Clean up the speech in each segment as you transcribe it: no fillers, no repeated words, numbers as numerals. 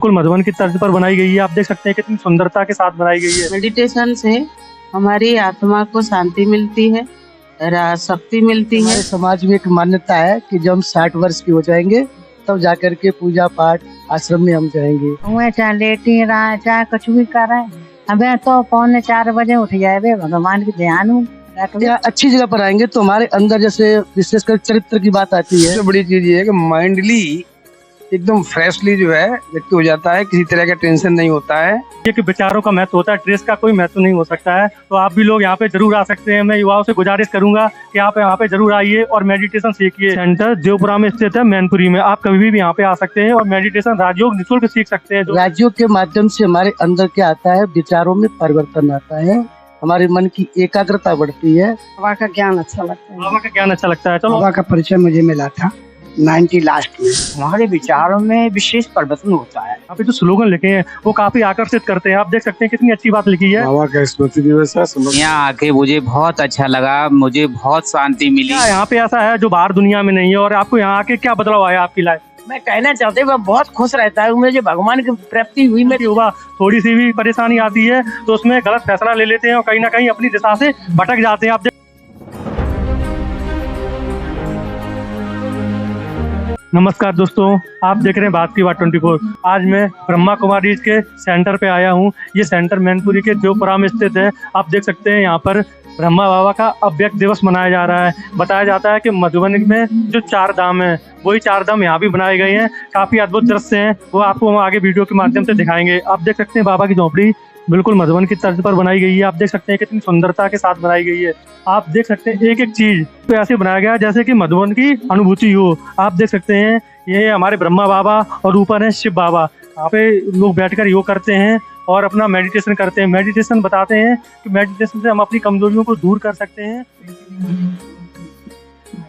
बिल्कुल मधुबन की तर्ज पर बनाई गई है। आप देख सकते हैं कितनी सुंदरता के साथ बनाई गई है। मेडिटेशन से हमारी आत्मा को शांति मिलती है, शक्ति मिलती है। हमारे समाज में एक मान्यता है कि जब हम 60 वर्ष की हो जाएंगे तब जाकर के पूजा पाठ आश्रम में हम जाएंगे। वह चाहे लेटी रहा चाहे कुछ भी कर रहे हमें तो 3:45 बजे उठ जाए भगवान के ध्यान में। अच्छी जगह पर आएंगे तो हमारे अंदर जैसे विशेषकर चरित्र की बात आती है। सबसे बड़ी चीज ये है कि माइंडली एकदम फ्रेशली जो है व्यक्ति हो जाता है, किसी तरह का टेंशन नहीं होता है। ये कि विचारों का महत्व होता है, ड्रेस का कोई महत्व नहीं हो सकता है। तो आप भी लोग यहाँ पे जरूर आ सकते हैं। मैं युवाओं से गुजारिश करूंगा कि आप यहाँ पे जरूर आइए और मेडिटेशन सीखिए। सेंटर देवपुरा में स्थित है, मैनपुरी में। आप कभी भी यहाँ पे आ सकते हैं और मेडिटेशन राजयोग निःशुल्क सीख सकते हैं। राजयोग के माध्यम से हमारे अंदर क्या आता है, विचारों में परिवर्तन आता है, हमारे मन की एकाग्रता बढ़ती है। बाबा का ज्ञान अच्छा लगता है। बाबा का ज्ञान अच्छा लगता है। चलो, बाबा का परिचय मुझे मिला था 90 लास्ट में। हमारे विचारों में विशेष परिवर्तन होता है। आप जो स्लोगन लिखे हैं वो काफी आकर्षित करते हैं। आप देख सकते हैं कितनी अच्छी बात लिखी है। बाबा का स्मृति दिवस है। यहाँ आके मुझे बहुत अच्छा लगा, मुझे बहुत शांति मिली। क्या यहाँ पे ऐसा है जो बाहर दुनिया में नहीं है और आपको यहाँ आके क्या बदलाव आया आपकी लाइफ? मैं कहना चाहते मैं बहुत खुश रहता हूँ। मुझे भगवान की प्राप्ति हुई। मेरी युवा थोड़ी सी भी परेशानी आती है तो उसमें गलत फैसला ले लेते हैं और कहीं ना कहीं अपनी दिशा से भटक जाते हैं। आप नमस्कार दोस्तों, आप देख रहे हैं बात की बात 24। आज मैं ब्रह्मा कुमारी के सेंटर पे आया हूँ। ये सेंटर मैनपुरी के देवपुरा में स्थित है। आप देख सकते हैं यहाँ पर ब्रह्मा बाबा का अव्यक्त दिवस मनाया जा रहा है। बताया जाता है कि मधुबनी में जो 4 धाम है वही 4 धाम यहाँ भी बनाए गए हैं। काफी अद्भुत दृश्य हैं, वो आपको हम आगे वीडियो के माध्यम से दिखाएंगे। आप देख सकते हैं बाबा की झोपड़ी बिल्कुल मधुबन की तर्ज पर बनाई गई है। आप देख सकते हैं कितनी सुंदरता के साथ बनाई गई है। आप देख सकते हैं एक एक चीज तो ऐसे बनाया गया जैसे कि मधुबन की अनुभूति हो। आप देख सकते हैं ये हमारे ब्रह्मा बाबा और ऊपर है शिव बाबा। यहाँ पे लोग बैठकर योग करते हैं और अपना मेडिटेशन करते हैं। मेडिटेशन बताते हैं कि मेडिटेशन से हम अपनी कमजोरियों को दूर कर सकते हैं।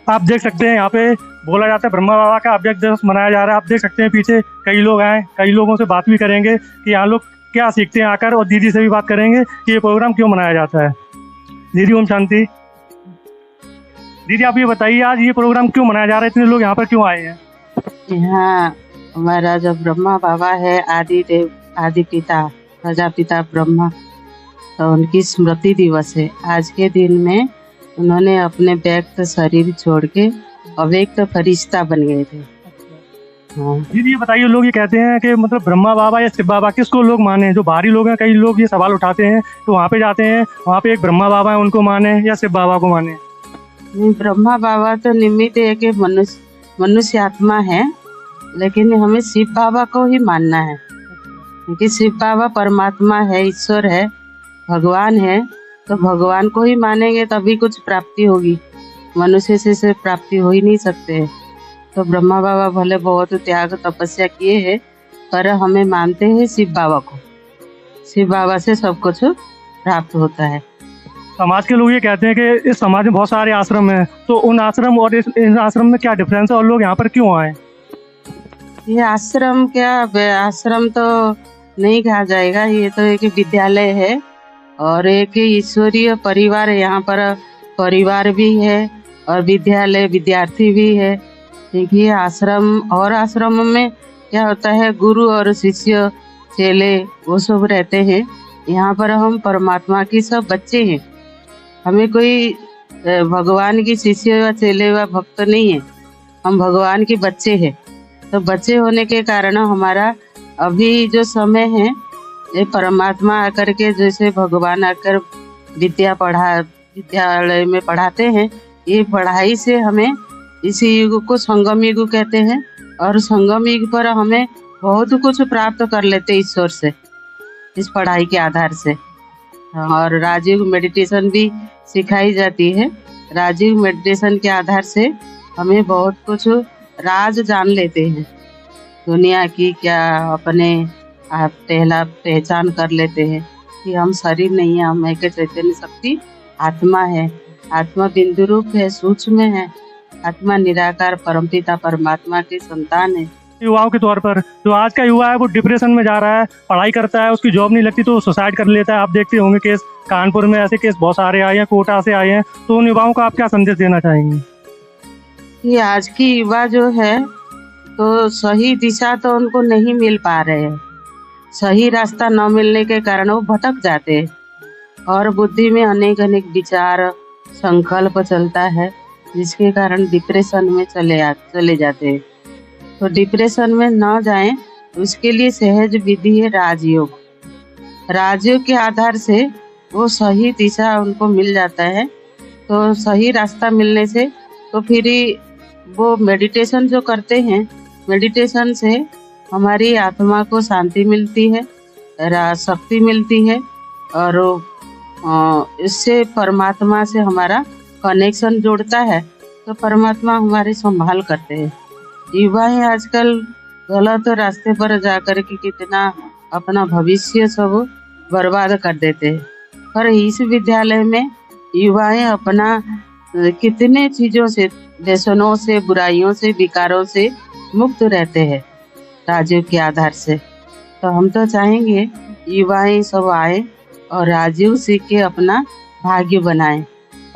आप देख सकते हैं यहाँ पे बोला जाता है ब्रह्मा बाबा का अव्यक्त दिवस मनाया जा रहा है। आप देख सकते हैं पीछे कई लोग आए, कई लोगों से बात भी करेंगे कि यहाँ लोग क्या सीखते हैं आकर, और दीदी से भी बात करेंगे कि ये प्रोग्राम क्यों मनाया जाता है। दीदी ओम शांति। दीदी आप ये बताइए आज ये प्रोग्राम क्यों मनाया जा रहा है, इतने लोग यहाँ पर क्यों आए हैं? यहाँ हमारा जो ब्रह्मा बाबा है, आदि पिता प्रजापिता ब्रह्मा, तो उनकी स्मृति दिवस है। आज के दिन में उन्होंने अपने व्यक्त शरीर छोड़ के अव्यक्त फरिश्ता बन गए थे। हाँ। दीदी ये बताइए, लोग ये कहते हैं कि मतलब ब्रह्मा बाबा या शिव बाबा किसको लोग माने? जो बाहरी लोग हैं, कई लोग ये सवाल उठाते हैं तो वहाँ पे जाते हैं, वहाँ पे एक ब्रह्मा बाबा है उनको माने या शिव बाबा को माने? ब्रह्मा बाबा तो निमित्त है कि मनुष्य आत्मा है, लेकिन हमें शिव बाबा को ही मानना है क्योंकि शिव बाबा परमात्मा है, ईश्वर है, भगवान है। तो भगवान को ही मानेंगे तभी कुछ प्राप्ति होगी। मनुष्य से प्राप्ति हो ही नहीं सकते है। तो ब्रह्मा बाबा भले बहुत त्याग तपस्या किए हैं, पर हमें मानते हैं शिव बाबा को। शिव बाबा से सब कुछ प्राप्त होता है। समाज के लोग ये कहते हैं कि इस समाज में बहुत सारे आश्रम हैं, तो उन आश्रम और इन आश्रम में क्या डिफरेंस है और लोग यहाँ पर क्यों आए? ये आश्रम क्या, आश्रम तो नहीं कहा जाएगा, ये तो एक विद्यालय है और एक ईश्वरीय परिवार है। यहाँ पर परिवार भी है और विद्यालय, विद्यार्थी भी है। देखिए आश्रम और आश्रम में क्या होता है, गुरु और शिष्य चेले वो सब रहते हैं। यहाँ पर हम परमात्मा की सब बच्चे हैं। हमें कोई भगवान की शिष्य व चेले व भक्त नहीं है, हम भगवान के बच्चे हैं। तो बच्चे होने के कारण हमारा अभी जो समय है, ये परमात्मा आकर के जैसे भगवान आकर विद्यालय में पढ़ाते हैं, ये पढ़ाई से हमें इसी युग को संगम युग कहते हैं और संगम युग पर हमें बहुत कुछ प्राप्त कर लेते ईश्वर से इस पढ़ाई के आधार से। और राजयोग मेडिटेशन भी सिखाई जाती है। राजयोग मेडिटेशन के आधार से हमें बहुत कुछ राज जान लेते हैं दुनिया की, क्या अपने आप पहचान कर लेते हैं कि हम शरीर नहीं है, हम एक चैतन्य शक्ति आत्मा है। आत्मा बिंदु रूप है, सूक्ष्म है। आत्मा निराकार परमपिता परमात्मा की संतान है। युवाओं के तौर पर जो आज का युवा है वो डिप्रेशन में जा रहा है, पढ़ाई करता है, उसकी जॉब नहीं लगती तो सुसाइड कर लेता है। आप देखते होंगे केस, कानपुर में ऐसे केस बहुत सारे आए हैं, कोटा से आए हैं। तो उन युवाओं को आप क्या संदेश देना चाहेंगे? कि आज की युवा जो है तो सही दिशा तो उनको नहीं मिल पा रहे है। सही रास्ता न मिलने के कारण वो भटक जाते हैं और बुद्धि में अनेक अनेक विचार संकल्प चलता है, जिसके कारण डिप्रेशन में चले जाते हैं। तो डिप्रेशन में न जाएं, उसके लिए सहज विधि है राजयोग। राजयोग के आधार से वो सही दिशा उनको मिल जाता है। तो सही रास्ता मिलने से तो फिर वो मेडिटेशन जो करते हैं, मेडिटेशन से हमारी आत्मा को शांति मिलती है, शक्ति मिलती है और इससे परमात्मा से हमारा कनेक्शन जुड़ता है। तो परमात्मा हमारी संभाल करते हैं। युवाएं आजकल गलत रास्ते पर जाकर के कितना अपना भविष्य सब बर्बाद कर देते हैं, पर इस विद्यालय में युवाएं अपना कितने चीजों से, व्यसनों से, बुराइयों से, विकारों से मुक्त रहते हैं राजयोग के आधार से। तो हम तो चाहेंगे युवाएं सब आए और राजयोग सीख के अपना भाग्य बनाएं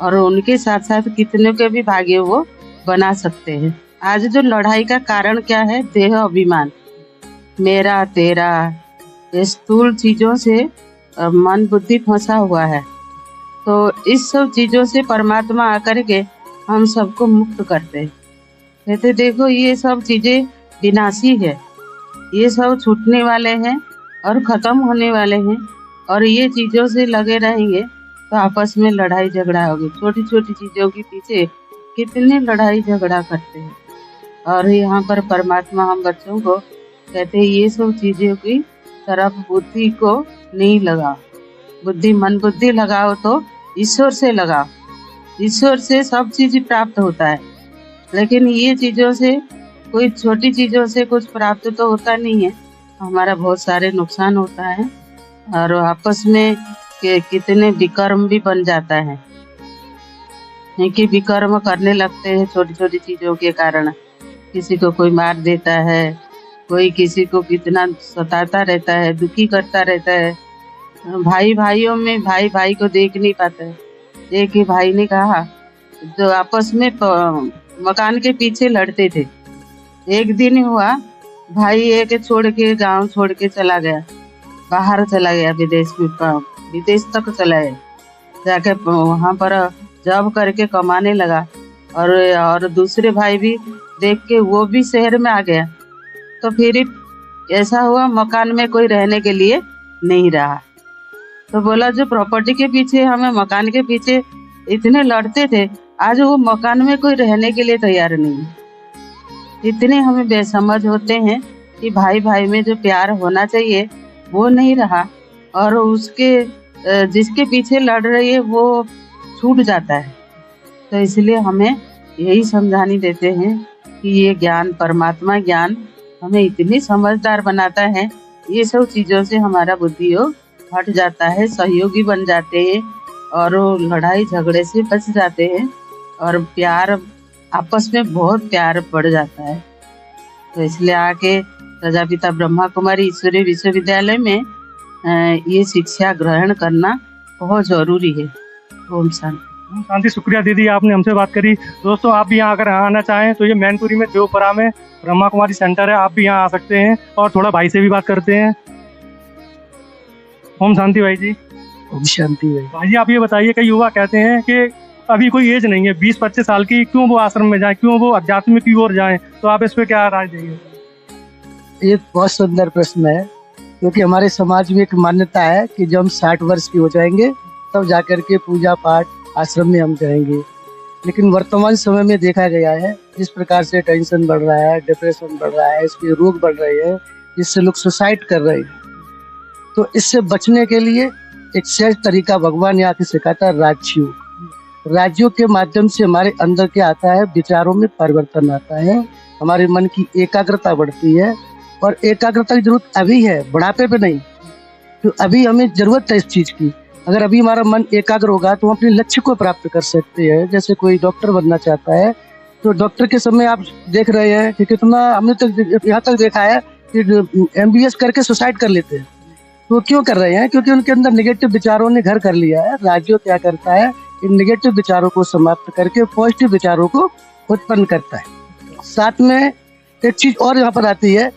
और उनके साथ साथ कितने के भी भाग्य वो बना सकते हैं। आज जो लड़ाई का कारण क्या है? देह अभिमान, मेरा तेरा, ये स्थूल चीजों से मन बुद्धि फंसा हुआ है। तो इस सब चीजों से परमात्मा आकर के हम सबको मुक्त करते हैं। कहते देखो ये सब चीजें विनाशी है, ये सब छूटने वाले हैं और खत्म होने वाले हैं, और ये चीजों से लगे रहेंगे तो आपस में लड़ाई झगड़ा होगी। छोटी छोटी चीजों के पीछे कितने लड़ाई झगड़ा करते हैं। और यहाँ पर परमात्मा हम बच्चों को कहते हैं ये सब चीजों की तरफ बुद्धि को नहीं लगाओ। बुद्धि मन बुद्धि लगाओ तो ईश्वर से लगाओ। ईश्वर से सब चीज प्राप्त होता है, लेकिन ये चीजों से, कोई छोटी चीजों से कुछ प्राप्त तो होता नहीं है, हमारा बहुत सारे नुकसान होता है और आपस में कितने विकर्म भी बन जाता है कि विकर्म करने लगते हैं छोटी छोटी चीजों के कारण। किसी को कोई मार देता है, कोई किसी को कितना सताता रहता है, दुखी करता रहता है। भाई भाइयों में भाई भाई को देख नहीं पाता है। एक ही भाई ने कहा, जो आपस में मकान के पीछे लड़ते थे, एक दिन हुआ भाई एक छोड़ के, गांव छोड़ के चला गया, बाहर चला गया, विदेश तक चला गया, जाके वहां पर जॉब करके कमाने लगा। और दूसरे भाई भी देख के वो भी शहर में आ गया। तो फिर ऐसा हुआ मकान में कोई रहने के लिए नहीं रहा। तो बोला जो प्रॉपर्टी के पीछे, हमें मकान के पीछे इतने लड़ते थे, आज वो मकान में कोई रहने के लिए तैयार नहीं है। इतने हमें बेसमझ होते हैं कि भाई भाई में जो प्यार होना चाहिए वो नहीं रहा, और उसके जिसके पीछे लड़ रही है वो छूट जाता है। तो इसलिए हमें यही समझानी देते हैं कि ये ज्ञान, परमात्मा ज्ञान हमें इतनी समझदार बनाता है, ये सब चीजों से हमारा बुद्धि हट जाता है, सहयोगी बन जाते हैं और लड़ाई झगड़े से बच जाते हैं और प्यार, आपस में बहुत प्यार बढ़ जाता है। तो इसलिए आके प्रजापिता ब्रह्मा कुमारी ईश्वरीय विश्वविद्यालय में ये शिक्षा ग्रहण करना बहुत जरूरी है। ओम शांति। शांति। शुक्रिया दीदी, आपने हमसे बात करी। दोस्तों आप भी यहाँ अगर आना चाहें तो ये मैनपुरी में देवपुरा में ब्रह्मा कुमारी सेंटर है, आप भी यहाँ आ सकते हैं। और थोड़ा भाई से भी बात करते हैं। ओम शांति भाई जी। ओम शांति भाई जी, आप ये बताइए, कई युवा कहते हैं कि अभी कोई एज नहीं है 20-25 साल की, क्यों वो आश्रम में जाए, क्यों वो अध्यात्म की ओर जाए, तो आप इस पे क्या राय देंगे? ये बहुत सुंदर प्रश्न है, क्योंकि हमारे समाज में एक मान्यता है कि जब हम 60 वर्ष के हो जाएंगे तब जाकर के पूजा पाठ आश्रम में हम जाएंगे। लेकिन वर्तमान समय में देखा गया है जिस प्रकार से टेंशन बढ़ रहा है, डिप्रेशन बढ़ रहा है, इसके रोग बढ़ रहे हैं, जिससे लोग सुसाइड कर रहे हैं। तो इससे बचने के लिए एक सहज तरीका भगवान यहाँ के सिखाता है, राजयोग। राजयोग के माध्यम से हमारे अंदर क्या आता है, विचारों में परिवर्तन आता है, हमारे मन की एकाग्रता बढ़ती है। और एकाग्रता की जरूरत अभी है, बुढ़ापे पे नहीं। तो अभी हमें जरूरत है इस चीज की। अगर अभी हमारा मन एकाग्र होगा तो हम अपने लक्ष्य को प्राप्त कर सकते हैं। जैसे कोई डॉक्टर बनना चाहता है तो डॉक्टर के समय आप देख रहे हैं कि कितना, हमने तक यहाँ तक देखा है कि MBBS करके सुसाइड कर लेते हैं। तो क्यों कर रहे हैं? क्योंकि उनके अंदर नेगेटिव विचारों ने घर कर लिया है। राजयोग क्या करता है, इन नेगेटिव विचारों को समाप्त करके पॉजिटिव विचारों को उत्पन्न करता है। साथ में एक चीज और यहाँ पर आती है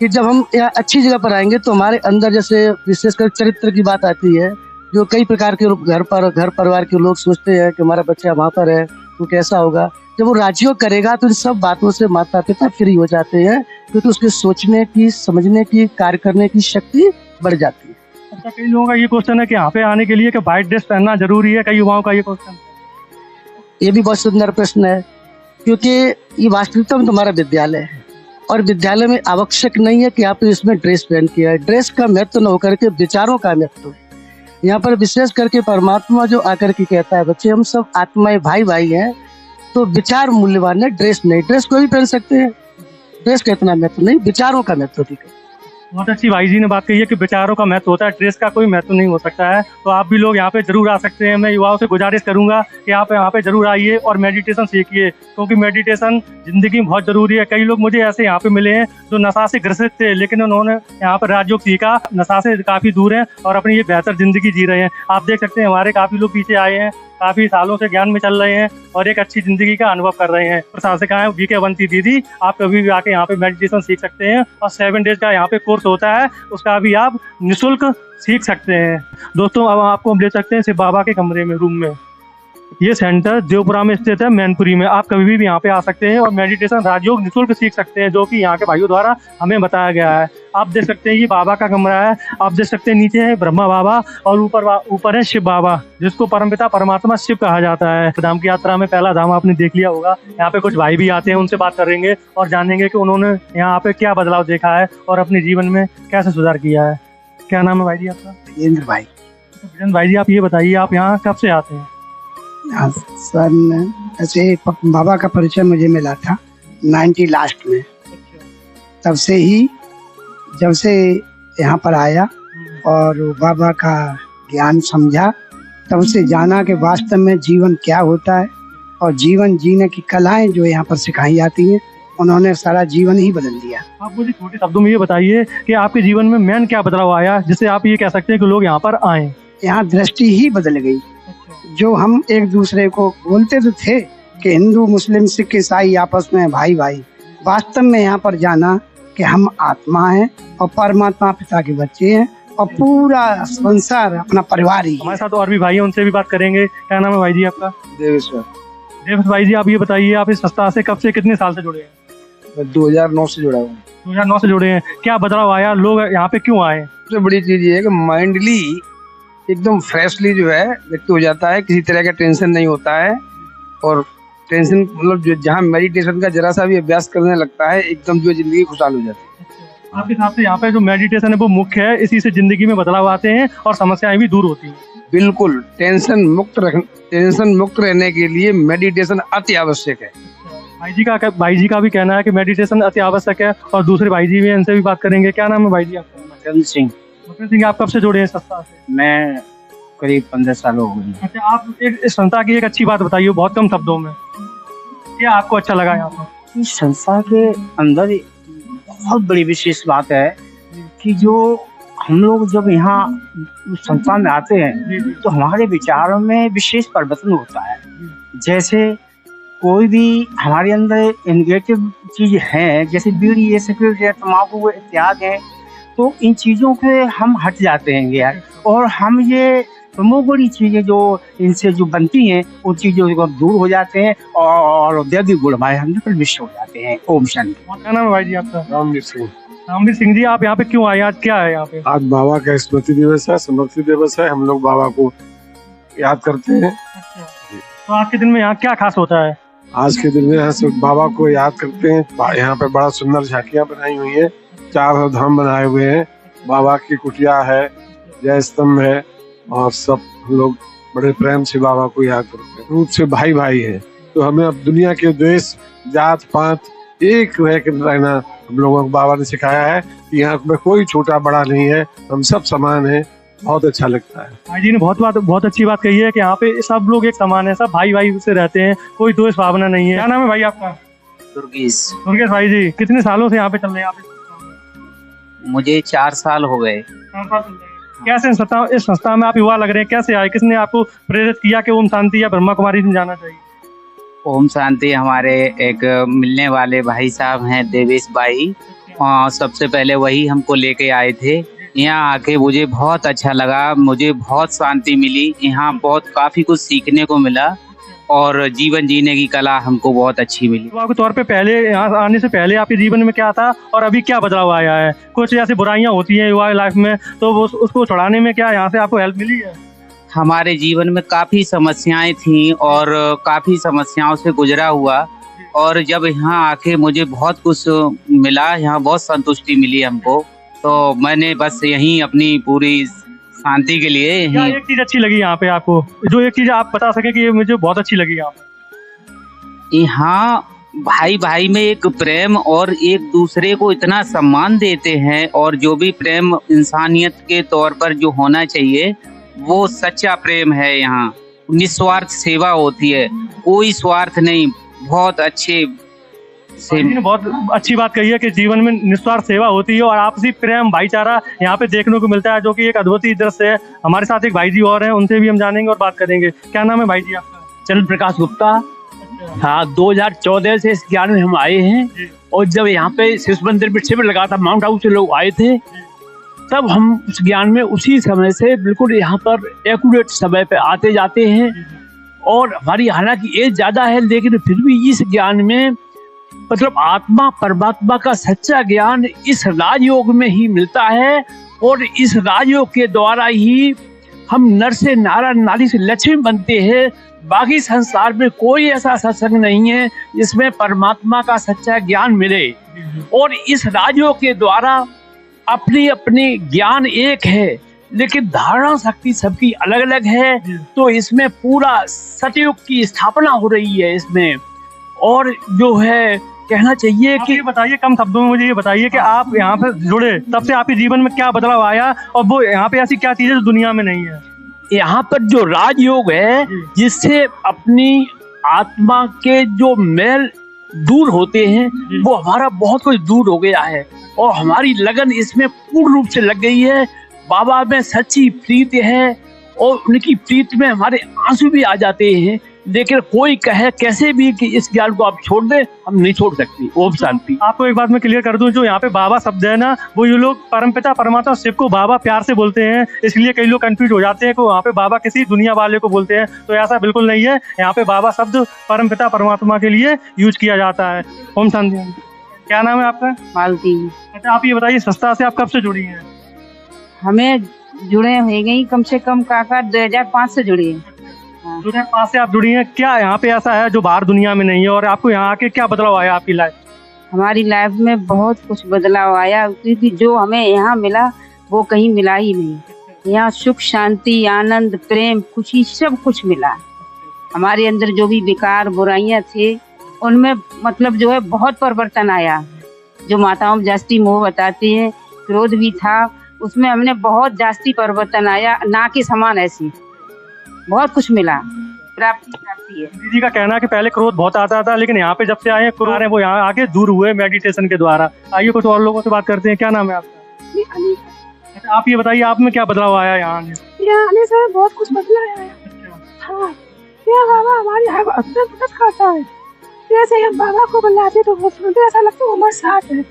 कि जब हम यहाँ अच्छी जगह पर आएंगे तो हमारे अंदर जैसे विशेषकर चरित्र की बात आती है, जो कई प्रकार के घर परिवार के लोग सोचते हैं कि हमारा बच्चा वहाँ पर है तो कैसा होगा। जब वो राजयोग करेगा तो इन सब बातों से माता पिता फ्री हो जाते हैं, क्योंकि उसके सोचने की, समझने की, कार्य करने की शक्ति बढ़ जाती है। अच्छा, कई लोगों का ये क्वेश्चन है कि यहाँ पे आने के लिए कि व्हाइट ड्रेस पहनना जरूरी है, कई युवाओं का ये क्वेश्चन। ये भी बहुत सुंदर प्रश्न है, क्योंकि ये वास्तविकता में तुम्हारा विद्यालय है और विद्यालय में आवश्यक नहीं है कि आप इसमें ड्रेस पहन के आए। ड्रेस का महत्व न होकर के विचारों का महत्व है। यहाँ पर विशेष करके परमात्मा जो आकर के कहता है, बच्चे हम सब आत्माएं भाई भाई हैं, तो विचार मूल्यवान है, ड्रेस नहीं। ड्रेस कोई भी पहन सकते हैं, ड्रेस का इतना महत्व नहीं, विचारों का महत्व ठीक है। बहुत अच्छी भाई जी ने बात कही है कि विचारों का महत्व होता है, ड्रेस का कोई महत्व नहीं हो सकता है। तो आप भी लोग यहाँ पे जरूर आ सकते हैं। मैं युवाओं से गुजारिश करूंगा कि आप यहाँ पे जरूर आइए और मेडिटेशन सीखिए, क्योंकि मेडिटेशन जिंदगी में बहुत जरूरी है। कई लोग मुझे ऐसे यहाँ पे मिले हैं जो नशा से ग्रसित थे, लेकिन उन्होंने यहाँ पर राजयोग सीखा, नशा से काफी दूर हैं और अपनी ये बेहतर जिंदगी जी रहे हैं। आप देख सकते हैं हमारे काफी लोग पीछे आए हैं, काफी सालों से ज्ञान में चल रहे हैं और एक अच्छी जिंदगी का अनुभव कर रहे हैं। प्रशासिका है VK अवंती दीदी, आप कभी भी आके यहाँ पे मेडिटेशन सीख सकते हैं और 7 डेज का यहाँ पे कोर्स होता है, उसका भी आप निःशुल्क सीख सकते हैं। दोस्तों, अब आपको हम ले सकते हैं शिव बाबा के कमरे में, रूम में। ये सेंटर देवपुरा में स्थित है, मैनपुरी में। आप कभी भी यहाँ पे आ सकते हैं और मेडिटेशन राजयोग निःशुल्क सीख सकते हैं, जो कि यहाँ के भाइयों द्वारा हमें बताया गया है। आप देख सकते हैं ये बाबा का कमरा है। आप देख सकते हैं नीचे है ब्रह्मा बाबा और ऊपर है शिव बाबा, जिसको परमपिता परमात्मा शिव कहा जाता है। धाम की यात्रा में पहला धाम आपने देख लिया होगा। यहाँ पे कुछ भाई भी आते हैं, उनसे बात करेंगे और जानेंगे कि उन्होंने यहाँ पे क्या बदलाव देखा है और अपने जीवन में कैसे सुधार किया है। क्या नाम है भाई जी आपका? वीरेंद्र भाई। वीरेंद्र भाई जी, आप ये बताइए, आप यहाँ कब से आते हैं? सन ऐसे बाबा का परिचय मुझे मिला था 90 लास्ट में। तब से ही जब से यहाँ पर आया और बाबा का ज्ञान समझा, तब से जाना कि वास्तव में जीवन क्या होता है और जीवन जीने की कलाएं जो यहाँ पर सिखाई जाती हैं, उन्होंने सारा जीवन ही बदल दिया। आप मुझे छोटे शब्दों में ये बताइए कि आपके जीवन में मेन क्या बदलाव आया जिससे आप ये कह सकते हैं कि लोग यहाँ पर आए? यहाँ दृष्टि ही बदल गई। जो हम एक दूसरे को बोलते तो थे कि हिंदू मुस्लिम सिख ईसाई आपस में भाई भाई, वास्तव में यहाँ पर जाना कि हम आत्मा हैं और परमात्मा पिता के बच्चे हैं और पूरा संसार अपना परिवार ही। हमारे साथ और भी भाई हैं, उनसे भी बात करेंगे। क्या नाम है भाई जी आपका? देवेश्वर। देवेश भाई जी, आप ये बताइए, आप इस संस्था से कब से, कितने साल से जुड़े हैं? 2009 से जुड़ा हूँ। 2009 से जुड़े हैं। क्या बदलाव आया, लोग यहाँ पे क्यों आए? सबसे बड़ी चीज ये है कि माइंडली एकदम फ्रेशली जो है व्यक्ति हो जाता है, किसी तरह का टेंशन नहीं होता है और टेंशन मतलब जहाँ मेडिटेशन का जरा सा भी अभ्यास करने लगता है, एकदम जो जिंदगी खुशहाल हो जाती है। आपके हिसाब से यहाँ पे जो मेडिटेशन है वो मुख्य है, इसी से जिंदगी में बदलाव आते हैं और समस्याएं भी दूर होती हैं। बिल्कुल, टेंशन मुक्त रहने के लिए मेडिटेशन अति आवश्यक है। भाई जी का भी कहना है कि मेडिटेशन अति आवश्यक है और दूसरे भाई जी भी, इनसे भी बात करेंगे। क्या नाम है भाई जी आपका? मकरंद सिंह। मकरंद सिंह, आप कब से जुड़े हैं संस्था से? मैं करीब 15 साल हो गए। अच्छा, आप इस संस्था की एक अच्छी बात बताइए बहुत कम शब्दों में, क्या आपको अच्छा लगा यहाँ पर? इस संस्था के अंदर बहुत बड़ी विशेष बात है कि जो हम लोग जब यहाँ संस्था में आते हैं तो हमारे विचारों में विशेष परिवर्तन होता है। जैसे कोई भी हमारे अंदर नेगेटिव चीज है, जैसे बीड़ी है, सिगरेट है, तम्बाकू इत्यादि है, तो इन चीजों के हम हट जाते हैं यार। और हम ये प्रमुख बड़ी चीजें जो इनसे जो बनती हैं उन चीजों को दूर हो जाते हैं और दैविक गुण हमारे अंदर प्रविष्ट हो जाते हैं। ओम शांति। क्या नाम है भाई जी आपका? रामवीर सिंह। रामवीर सिंह जी, आप यहाँ पे क्यों आए? आज क्या है यहाँ पे? आज बाबा का स्मृति दिवस है, समृद्धि दिवस है। हम लोग बाबा को याद करते हैं। तो आज के दिन में यहाँ क्या खास होता है? आज के दिन में यहाँ से बाबा को याद करते हैं। यहाँ पे बड़ा सुंदर झांकियाँ बनाई हुई है, 4 धाम बनाए हुए हैं, बाबा की कुटिया है, जय स्तंभ है और सब लोग बड़े प्रेम से बाबा को याद करते हैं। रूप से भाई भाई है, तो हमें अब दुनिया के द्वेष, जात पात एक रहना हम लोगों को बाबा ने सिखाया है कि यहाँ पे कोई छोटा बड़ा नहीं है, हम सब समान है। बहुत अच्छा लगता है। भाई जी ने बहुत अच्छी बात कही है कि यहाँ पे सब लोग एक समान है, सब भाई भाई से रहते हैं, कोई द्वेष भावना नहीं है। क्या नाम है भाई आपका? दुर्गेश। दुर्गेश भाई जी, कितने सालों से यहाँ पे चल रहे हैं आप? मुझे 4 साल हो गए। 4 साल चल रहे हैं। कैसे इस संस्था में आप युवा लग रहे हैं, कैसे आए, किसने आपको प्रेरित किया कि ओम शांति या ब्रह्मा कुमारी में जाना चाहिए? ओम शांति। हमारे एक मिलने वाले भाई साहब हैं देवेश भाई, सबसे पहले वही हमको लेके आए थे। यहाँ आके मुझे बहुत अच्छा लगा, मुझे बहुत शांति मिली, यहाँ बहुत काफ़ी कुछ सीखने को मिला और जीवन जीने की कला हमको बहुत अच्छी मिली। तो आपके तौर पे पहले यहाँ आने से पहले आपके जीवन में क्या था और अभी क्या बदलाव आया है? कुछ ऐसी बुराइयां होती हैं युवा लाइफ में, तो उसको छुड़ाने में क्या यहाँ से आपको हेल्प मिली है? हमारे जीवन में काफ़ी समस्याएं थी और काफ़ी समस्याओं से गुजरा हुआ, और जब यहाँ आके मुझे बहुत कुछ मिला, यहाँ बहुत संतुष्टि मिली हमको, तो मैंने बस यहीं अपनी पूरी शांति के लिए क्या यहीं। एक चीज अच्छी लगी यहाँ पे आपको, जो एक चीज आप बता सके कि ये मुझे बहुत अच्छी लगी यहाँ पे? यहाँ भाई भाई में एक प्रेम और एक दूसरे को इतना सम्मान देते हैं, और जो भी प्रेम इंसानियत के तौर पर जो होना चाहिए वो सच्चा प्रेम है। यहाँ निस्वार्थ सेवा होती है, कोई स्वार्थ नहीं, बहुत अच्छे से। बहुत अच्छी बात कही है कि जीवन में निस्वार्थ सेवा होती है और आपसी प्रेम भाईचारा यहाँ पे देखने को मिलता है, जो कि एक अद्भुत दृश्य है। हमारे साथ एक भाई जी और हैं, उनसे भी हम जानेंगे और बात करेंगे। क्या नाम है भाई जी आपका? चंद्र प्रकाश गुप्ता। हाँ, 2014 से इस ज्ञान में हम आए हैं, और जब यहाँ पे शिव मंदिर में शिविर लगा था, माउंट आबू से लोग आए थे, तब हम उस ज्ञान में उसी समय से बिल्कुल यहाँ पर एक्यूरेट समय पे आते जाते हैं। और हमारी हालांकि एज ज्यादा है, लेकिन फिर भी इस ज्ञान में मतलब आत्मा परमात्मा का सच्चा ज्ञान इस राजयोग में ही मिलता है, और इस राजयोग के द्वारा ही हम नर से नारायण, नारी से लक्ष्मी बनते हैं। बाकी संसार में कोई ऐसा सत्संग नहीं है जिसमें परमात्मा का सच्चा ज्ञान मिले, और इस राजयोग के द्वारा अपनी अपनी ज्ञान एक है, लेकिन धारणा शक्ति सबकी अलग अलग है। तो इसमें पूरा सतयुग की स्थापना हो रही है इसमें। और जो है कहना चाहिए कि, ये बताइए कम शब्दों में, मुझे ये बताइए कि आप यहाँ पर जुड़े तब से आपके जीवन में क्या बदलाव आया, और वो यहाँ पे ऐसी क्या चीजें जो दुनिया में नहीं है? यहाँ पर जो राजयोग है, जिससे अपनी आत्मा के जो मैल दूर होते हैं, वो हमारा बहुत कुछ दूर हो गया है, और हमारी लगन इसमें पूर्ण रूप से लग गई है। बाबा में सच्ची प्रीत है, और उनकी प्रीत में हमारे आंसू भी आ जाते हैं। लेकिन कोई कहे कैसे भी कि इस ज्ञान को आप छोड़ दे, हम नहीं छोड़ सकते। ओम शांति। आपको एक बात मैं क्लियर कर दूं, जो यहाँ पे बाबा शब्द है ना, वो ये लोग परमपिता परमात्मा शिव को बाबा प्यार से बोलते हैं, इसलिए कई लोग कंफ्यूज हो जाते हैं कि वहाँ पे बाबा किसी दुनिया वाले को बोलते हैं। तो ऐसा बिल्कुल नहीं है, यहाँ पे बाबा शब्द परमपिता परमात्मा के लिए यूज किया जाता है। ओम शांति। क्या नाम है आपका? मालती। अच्छा, आप ये बताइए संस्था से आप कब से जुड़ी हैं? हमें जुड़े हो गई कम से कम काका 2005 से जुड़ी है। 2005 से आप जुड़ी हैं। क्या यहाँ पे ऐसा है जो बाहर दुनिया में नहीं है, और आपको यहाँ आके क्या बदलाव आया आपकी लाइफ? हमारी लाइफ में बहुत कुछ बदलाव आया, क्योंकि जो हमें यहाँ मिला वो कहीं मिला ही नहीं। यहाँ सुख, शांति, आनंद, प्रेम, खुशी सब कुछ मिला। हमारे अंदर जो भी बेकार बुराइयां थे, उनमें मतलब जो है बहुत परिवर्तन आया। जो माताओं जास्ती मोह बताते हैं, क्रोध भी था, उसमें हमने बहुत जास्ती परिवर्तन आया, ना के समान ऐसी बहुत कुछ मिला। प्राप्ति है। दीदी का कहना है कि पहले क्रोध बहुत आता था, लेकिन यहाँ पे जब से आए हैं क्रोध वो यहाँ आके दूर हुए मेडिटेशन के द्वारा। आइए कुछ और लोगों से बात करते हैं। क्या नाम है आपका? अच्छा, आप ये बताइए आप में क्या बदलाव आया यहाँ आने से? बहुत कुछ बदला है। हाँ, यहाँ बाबा हमारी हर मदद करता है। जैसे हम बाबा को बुलाते तो वो सुनते, ऐसा लगता है हमारे साथ है।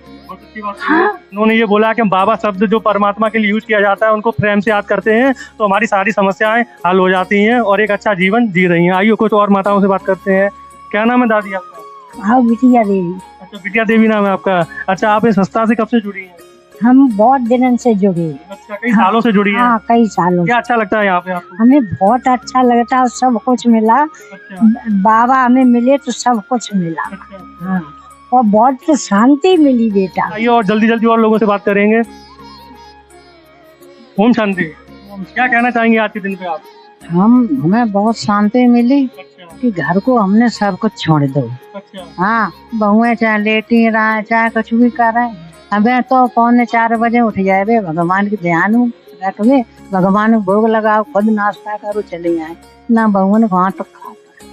हाँ। उन्होंने ये बोला कि बाबा शब्द जो परमात्मा के लिए यूज किया जाता है, उनको प्रेम से याद करते हैं तो हमारी सारी समस्याएं हल हो जाती हैं और एक अच्छा जीवन जी रही हैं। आइए कुछ और माताओं से बात करते हैं। क्या नाम है दादी आपका? हाँ, बिटिया देवी। अच्छा, बिटिया देवी नाम है आपका। अच्छा, आप इस संस्था से कब से जुड़ी हैं? हम बहुत दिनों से जुड़े। अच्छा, कई सालों से जुड़ी हैं? हाँ, कई सालों। क्या अच्छा लगता है यहाँ पे आपको? हमें बहुत अच्छा लगता है, सब कुछ मिला। बाबा हमें मिले तो सब कुछ मिला। हाँ, और बहुत शांति मिली बेटा। आइए और जल्दी जल्दी और लोगों से बात करेंगे। ओम शांति। क्या कहना चाहेंगे आज के दिन पे आप? हमें बहुत शांति मिली कि घर को हमने सब कुछ छोड़ दो। हाँ, बहुएं चाहे लेटी रहे, चाहे कुछ भी कर रहे, हमें तो 3:45 बजे उठ जाए, भगवान के ध्यान रख ले, भगवान को भोग लगाओ, खुद नाश्ता करो, चले आए ना। बहुओं ने वहाँ तक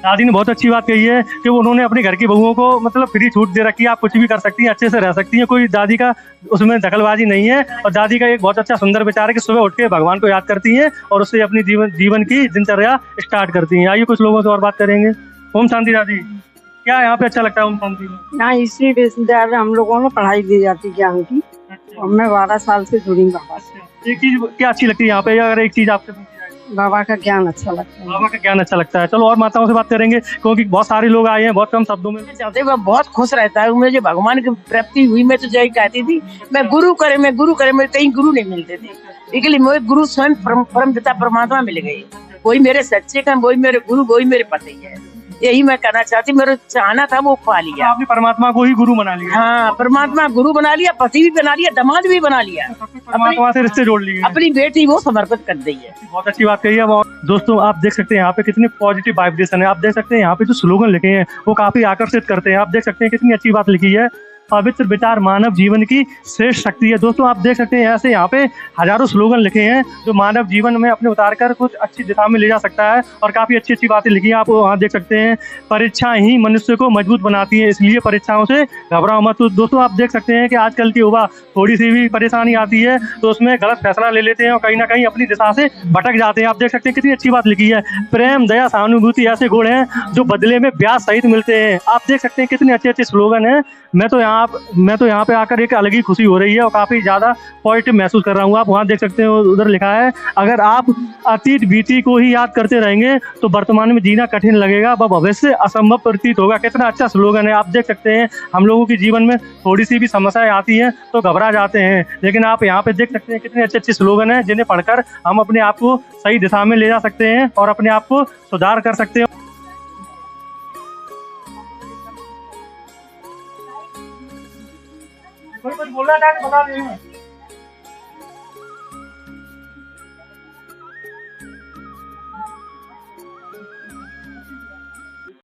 दादी ने बहुत अच्छी बात कही है कि उन्होंने अपने घर की बहुओं को मतलब फ्री छूट दे रखी है, आप कुछ भी कर सकती हैं, अच्छे से रह सकती हैं, कोई दादी का उसमें दखलबाजी नहीं है। और दादी का एक बहुत अच्छा सुंदर विचार है कि सुबह उठ के भगवान को याद करती हैं और उससे अपनी जीवन की दिनचर्या स्टार्ट करती हैं। आइए कुछ लोगों से और बात करेंगे। ओम शांति दादी, क्या यहाँ पे अच्छा लगता है ओम शांति में? यहाँ इसी विश्वविद्यालय में हम लोगों ने पढ़ाई दी जाती ज्ञान की, और मैं 12 साल से जुड़ी बाबा से। एक चीज क्या अच्छी लगती है यहाँ पे, अगर एक चीज आपसे पूछी जाए? बाबा का ज्ञान अच्छा लगता है। बाबा का ज्ञान अच्छा लगता है। चलो और माताओं से बात करेंगे, क्योंकि बहुत सारे लोग आए हैं, बहुत कम शब्दों में। चलते हुए बहुत खुश रहता है। मुझे भगवान की प्राप्ति हुई, मैं तो यही कहती थी, मैं गुरु करे, मैं कहीं गुरु नहीं मिलते थे, इसलिए मुझे गुरु स्वयं परम पिता परमात्मा मिल गए। वही मेरे सच्चे का, वही मेरे गुरु, वही मेरे पति है। यही मैं कहना चाहती, मेरा चाहना था वो पा लिया। आपने परमात्मा को ही गुरु बना लिया। हाँ, परमात्मा गुरु बना लिया, पति भी बना लिया, दामाद भी बना लिया, परमात्मा से रिश्ते जोड़ लिए। अपनी बेटी वो समर्पित कर दी है। बहुत अच्छी बात कही है। दोस्तों आप देख सकते हैं यहाँ पे कितनी पॉजिटिव वाइब्रेशन है। आप देख सकते हैं यहाँ पे जो स्लोगन लिखे हैं वो काफी आकर्षित करते हैं। आप देख सकते हैं कितनी अच्छी बात लिखी है, पवित्र विचार मानव जीवन की श्रेष्ठ शक्ति है। दोस्तों आप देख सकते हैं ऐसे यहाँ पे हजारों स्लोगन लिखे हैं जो मानव जीवन में अपने उतार कर कुछ अच्छी दिशा में ले जा सकता है, और काफी अच्छी अच्छी बातें लिखी हैं। आप वहाँ देख सकते हैं, परीक्षा ही मनुष्य को मजबूत बनाती है, इसलिए परीक्षाओं से घबराओ मत। तो दोस्तों आप देख सकते हैं कि आजकल की युवा थोड़ी सी भी परेशानी आती है तो उसमें गलत फैसला ले लेते हैं और कहीं ना कहीं अपनी दिशा से भटक जाते हैं। आप देख सकते हैं कितनी अच्छी बात लिखी है, प्रेम दया सहानुभूति ऐसे गुण हैं जो बदले में ब्याज सहित मिलते हैं। आप देख सकते हैं कितने अच्छे अच्छे स्लोगन हैं। मैं तो यहाँ पे आकर एक अलग ही खुशी हो रही है और काफी ज्यादा पॉजिटिव महसूस कर रहा हूँ। आप वहाँ देख सकते हैं उधर लिखा है, अगर आप अतीत बीती को ही याद करते रहेंगे तो वर्तमान में जीना कठिन लगेगा, वह भविष्य असंभव प्रतीत होगा। कितना अच्छा स्लोगन है। आप देख सकते हैं हम लोगों के जीवन में थोड़ी सी भी समस्याएं आती हैं तो घबरा जाते हैं, लेकिन आप यहाँ पे देख सकते हैं कितने अच्छे अच्छे स्लोगन हैं जिन्हें पढ़कर हम अपने आप को सही दिशा में ले जा सकते हैं और अपने आप को सुधार कर सकते हैं। कोई कुछ बोलना चाहे तो बता दें।